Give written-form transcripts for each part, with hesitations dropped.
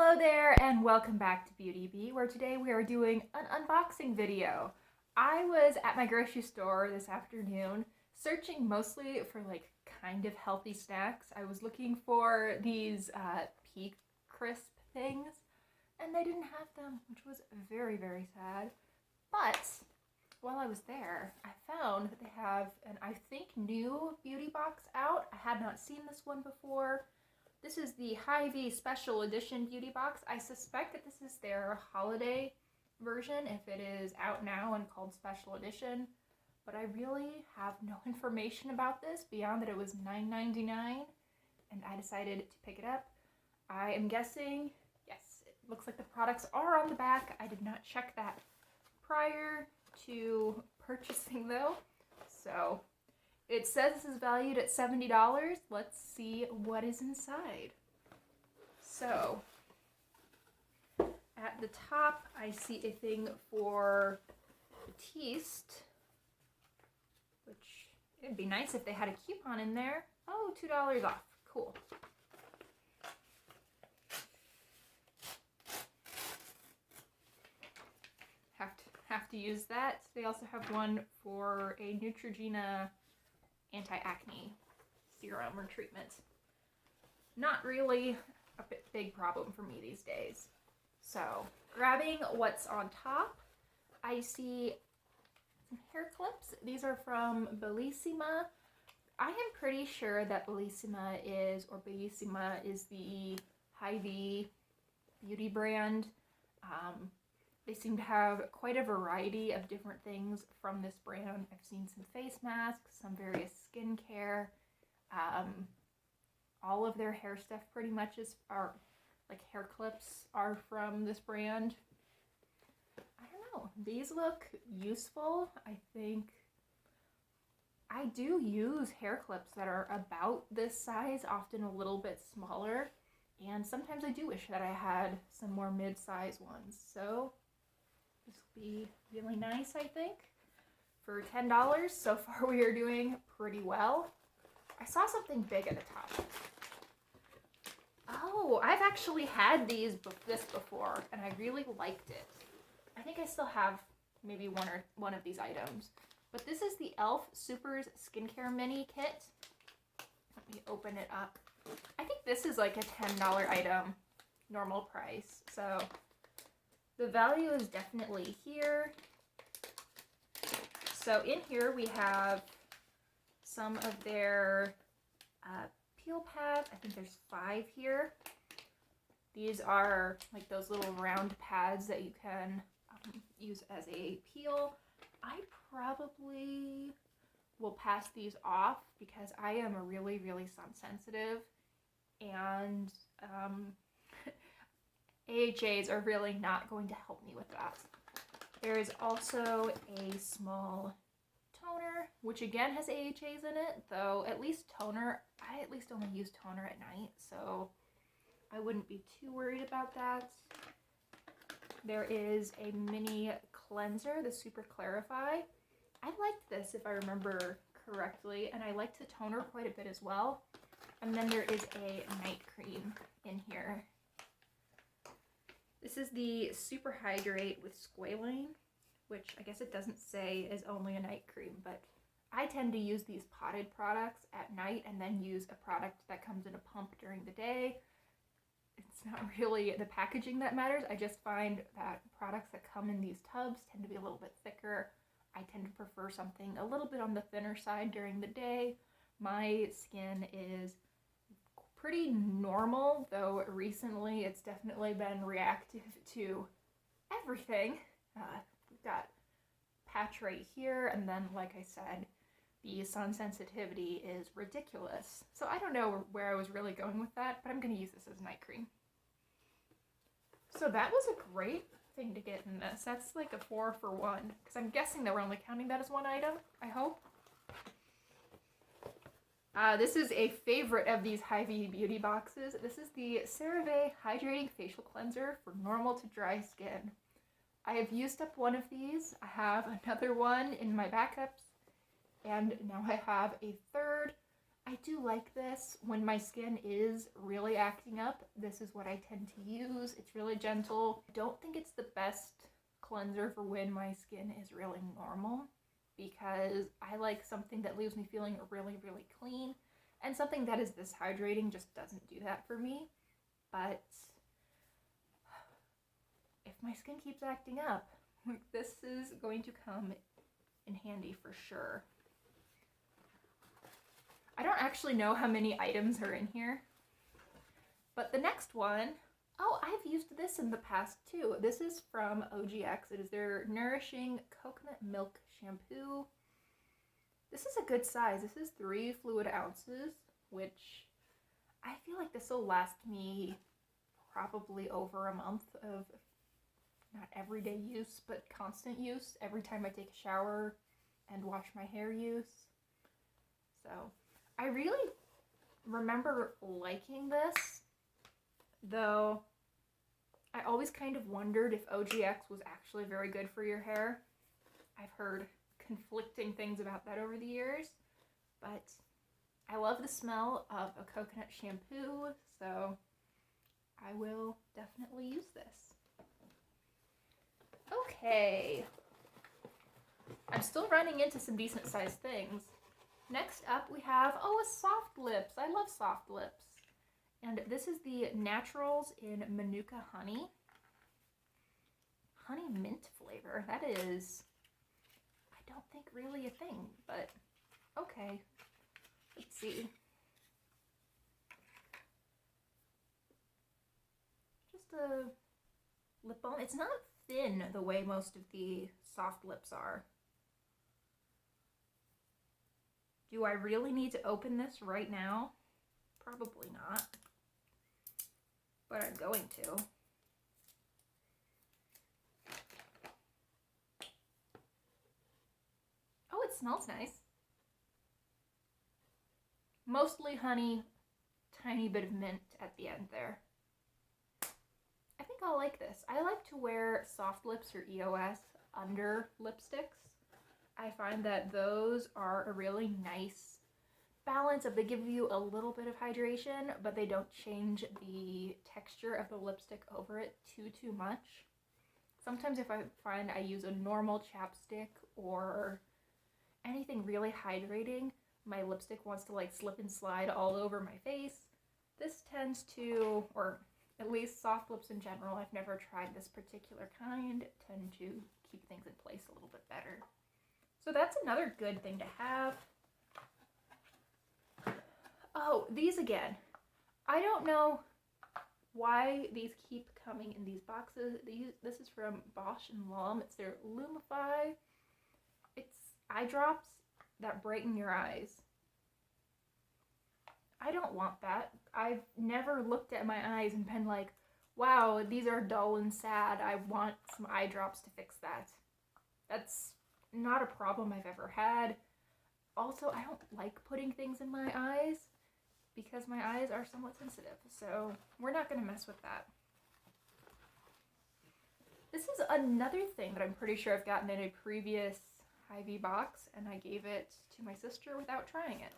Hello there and welcome back to Beauty Bee, where today we are doing an unboxing video. I was at my grocery store this afternoon searching mostly for like kind of healthy snacks. I was looking for these pea crisp things and they didn't have them, which was very, very sad. But while I was there, I found that they have an, I think, new beauty box out. I had not seen this one before. This is the Hy-Vee Special Edition Beauty Box. I suspect that this is their holiday version, if it is out now and called Special Edition. But I really have no information about this beyond that it was $9.99, and I decided to pick it up. I am guessing, yes, it looks like the products are on the back. I did not check that prior to purchasing though, so it says this is valued at $70. Let's see what is inside. So, at the top, I see a thing for Batiste, which it'd be nice if they had a coupon in there. Oh, $2 off. Cool. Have to use that. They also have one for a Neutrogena anti-acne serum or treatment. Not really a big problem for me these days. So, grabbing what's on top, I see some hair clips. These are from Bellissima. I am pretty sure that Bellissima is the Hy-Vee beauty brand. They seem to have quite a variety of different things from this brand. I've seen some face masks, some various skincare. All of their hair stuff pretty much are like hair clips are from this brand. I don't know. These look useful. I think I do use hair clips that are about this size, often a little bit smaller. And sometimes I do wish that I had some more mid-size ones. So this will be really nice, I think. For $10, so far we are doing pretty well. I saw something big at the top. Oh, I've actually had this before, and I really liked it. I think I still have maybe one of these items. But this is the e.l.f. Supers Skincare Mini Kit. Let me open it up. I think this is like a $10 item, normal price. So the value is definitely here. So in here we have some of their peel pads. I think there's 5 here. These are like those little round pads that you can use as a peel. I probably will pass these off because I am really, really sun sensitive, and AHAs are really not going to help me with that. There is also a small toner, which again has AHAs in it, though I at least only use toner at night, so I wouldn't be too worried about that. There is a mini cleanser, the Super Clarify. I liked this if I remember correctly, and I liked the toner quite a bit as well. And then there is a night cream in here. This is the Super Hydrate with squalane, which I guess it doesn't say is only a night cream, but I tend to use these potted products at night and then use a product that comes in a pump during the day. It's not really the packaging that matters. I just find that products that come in these tubs tend to be a little bit thicker. I tend to prefer something a little bit on the thinner side during the day. My skin is pretty normal, though recently it's definitely been reactive to everything. We've got patch right here, and then like I said, the sun sensitivity is ridiculous. So I don't know where I was really going with that, but I'm going to use this as night cream. So that was a great thing to get in this. That's like a 4 for 1, because I'm guessing that we're only counting that as one item, I hope. This is a favorite of these Hy-Vee beauty boxes. This is the CeraVe Hydrating Facial Cleanser for normal to dry skin. I have used up one of these. I have another one in my backups, and now I have a third. I do like this when my skin is really acting up. This is what I tend to use. It's really gentle. I don't think it's the best cleanser for when my skin is really normal, because I like something that leaves me feeling really, really clean, and something that is this hydrating just doesn't do that for me. But if my skin keeps acting up, this is going to come in handy for sure. I don't actually know how many items are in here, but the next one, oh, I've used this in the past too. This is from OGX. It is their Nourishing Coconut Milk Shampoo. This is a good size. This is 3 fluid ounces, which I feel like this will last me probably over a month of not everyday use, but constant use every time I take a shower and wash my hair use. So I really remember liking this, though I always kind of wondered if OGX was actually very good for your hair. I've heard conflicting things about that over the years, but I love the smell of a coconut shampoo, so I will definitely use this. Okay, I'm still running into some decent sized things. Next up we have, a soft lips. I love soft lips. And this is the Naturals in Manuka Honey. Honey mint flavor. That is, I don't think really a thing, but okay. Let's see. Just a lip balm. It's not thin the way most of the soft lips are. Do I really need to open this right now? Probably not, but I'm going to. Oh, it smells nice. Mostly honey, tiny bit of mint at the end there. I think I'll like this. I like to wear soft lips or EOS under lipsticks. I find that those are a really nice balance of, they give you a little bit of hydration, but they don't change the texture of the lipstick over it too much. Sometimes if I find I use a normal chapstick or anything really hydrating, my lipstick wants to like slip and slide all over my face. This tends to, or at least soft lips in general, I've never tried this particular kind, tend to keep things in place a little bit better. So that's another good thing to have. Oh, these again. I don't know why these keep coming in these boxes. This is from Bausch & Lomb. It's their Lumify. It's eye drops that brighten your eyes. I don't want that. I've never looked at my eyes and been like, wow, these are dull and sad. I want some eye drops to fix that. That's not a problem I've ever had. Also, I don't like putting things in my eyes because my eyes are somewhat sensitive, so we're not going to mess with that. This is another thing that I'm pretty sure I've gotten in a previous Hy-Vee box, and I gave it to my sister without trying it.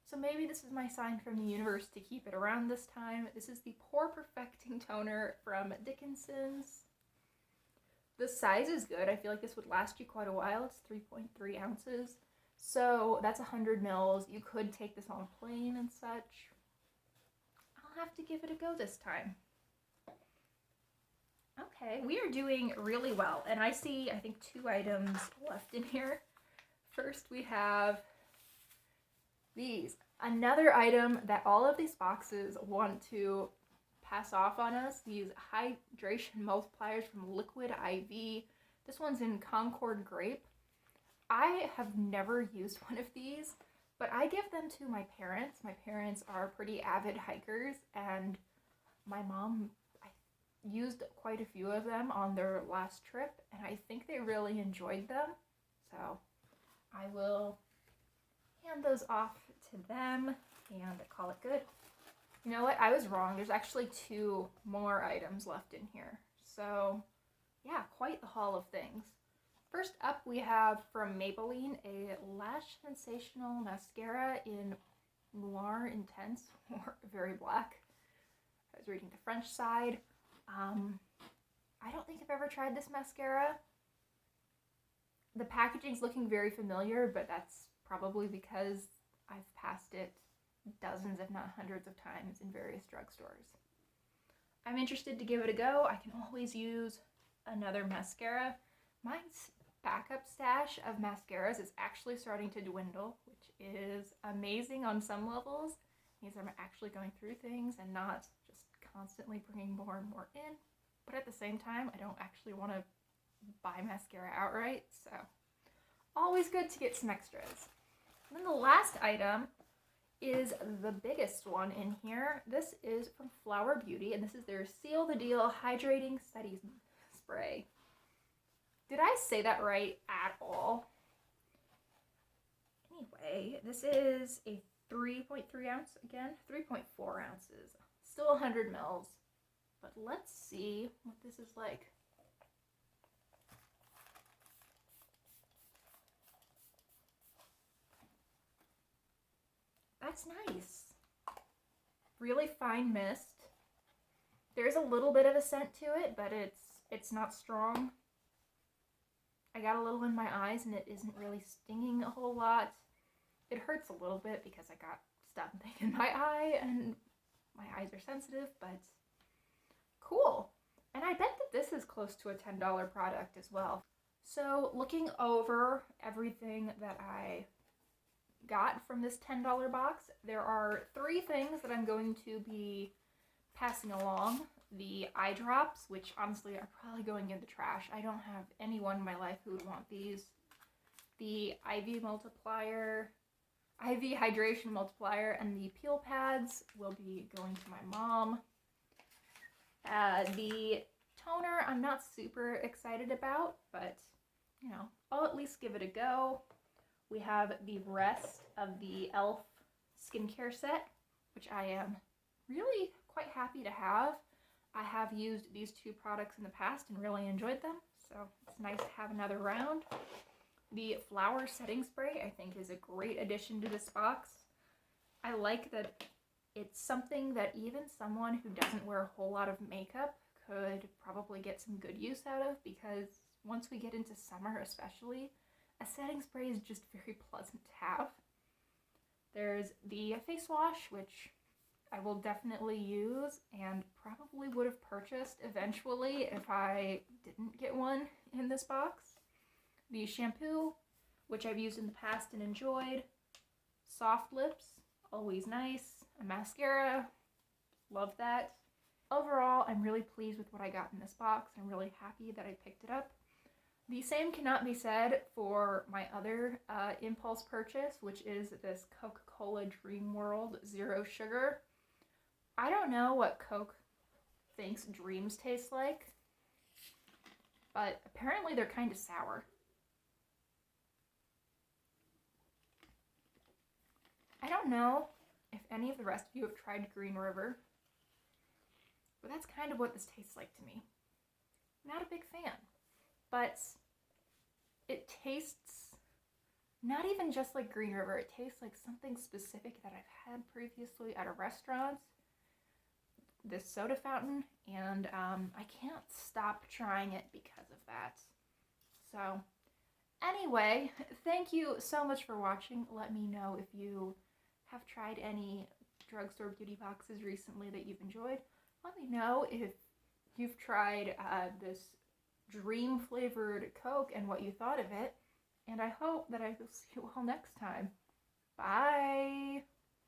So maybe this is my sign from the universe to keep it around this time. This is the Pore Perfecting Toner from Dickinson's. The size is good. I feel like this would last you quite a while. It's 3.3 ounces. So that's 100 mils. You could take this on a plane and such. I'll have to give it a go this time. Okay, we are doing really well. And I see, I think, 2 items left in here. First, we have these. Another item that all of these boxes want to pass off on us, these hydration multipliers from Liquid IV. This one's in Concord Grape. I have never used one of these, but I give them to my parents. My parents are pretty avid hikers, and my mom used quite a few of them on their last trip, and I think they really enjoyed them. So I will hand those off to them and call it good. You know what? I was wrong. There's actually 2 more items left in here. So yeah, quite the haul of things. First up, we have from Maybelline a Lash Sensational Mascara in Noir Intense or Very Black. I was reading the French side. I don't think I've ever tried this mascara. The packaging's looking very familiar, but that's probably because I've passed it dozens, if not hundreds of times in various drugstores. I'm interested to give it a go. I can always use another mascara. Mine's backup stash of mascaras is actually starting to dwindle, which is amazing on some levels. It means I'm actually going through things and not just constantly bringing more and more in. But at the same time, I don't actually want to buy mascara outright, so always good to get some extras. And then the last item is the biggest one in here. This is from Flower Beauty, and this is their Seal the Deal Hydrating Setting Spray. Did I say that right at all? Anyway, this is a 3.3 ounce, again, 3.4 ounces. Still 100 mils, but let's see what this is like. That's nice. Really fine mist. There's a little bit of a scent to it, but it's not strong. I got a little in my eyes and it isn't really stinging a whole lot. It hurts a little bit because I got something in my eye and my eyes are sensitive, but cool. And I bet that this is close to a $10 product as well. So looking over everything that I got from this $10 box, there are 3 things that I'm going to be passing along. The eye drops, which honestly are probably going in the trash. I don't have anyone in my life who would want these. The Hy-Vee multiplier, Hy-Vee hydration multiplier, and the peel pads will be going to my mom. The toner I'm not super excited about, but you know, I'll at least give it a go. We have the rest of the e.l.f. skincare set, which I am really quite happy to have. I have used these 2 products in the past and really enjoyed them, so it's nice to have another round. The flower setting spray I think is a great addition to this box. I like that it's something that even someone who doesn't wear a whole lot of makeup could probably get some good use out of, because once we get into summer especially, a setting spray is just very pleasant to have. There's the face wash, which I will definitely use and probably would have purchased eventually if I didn't get one in this box. The shampoo, which I've used in the past and enjoyed. Soft lips, always nice. A mascara, love that. Overall, I'm really pleased with what I got in this box. I'm really happy that I picked it up. The same cannot be said for my other impulse purchase, which is this Coca-Cola Dream World Zero Sugar. I don't know what Coke thinks dreams taste like, but apparently they're kind of sour. I don't know if any of the rest of you have tried Green River, but that's kind of what this tastes like to me. Not a big fan, but it tastes not even just like Green River. It tastes like something specific that I've had previously at a restaurant. This soda fountain, and I can't stop trying it because of that. So anyway, thank you so much for watching. Let me know if you have tried any drugstore beauty boxes recently that you've enjoyed. Let me know if you've tried this dream flavored Coke and what you thought of it. And I hope that I will see you all next time. Bye!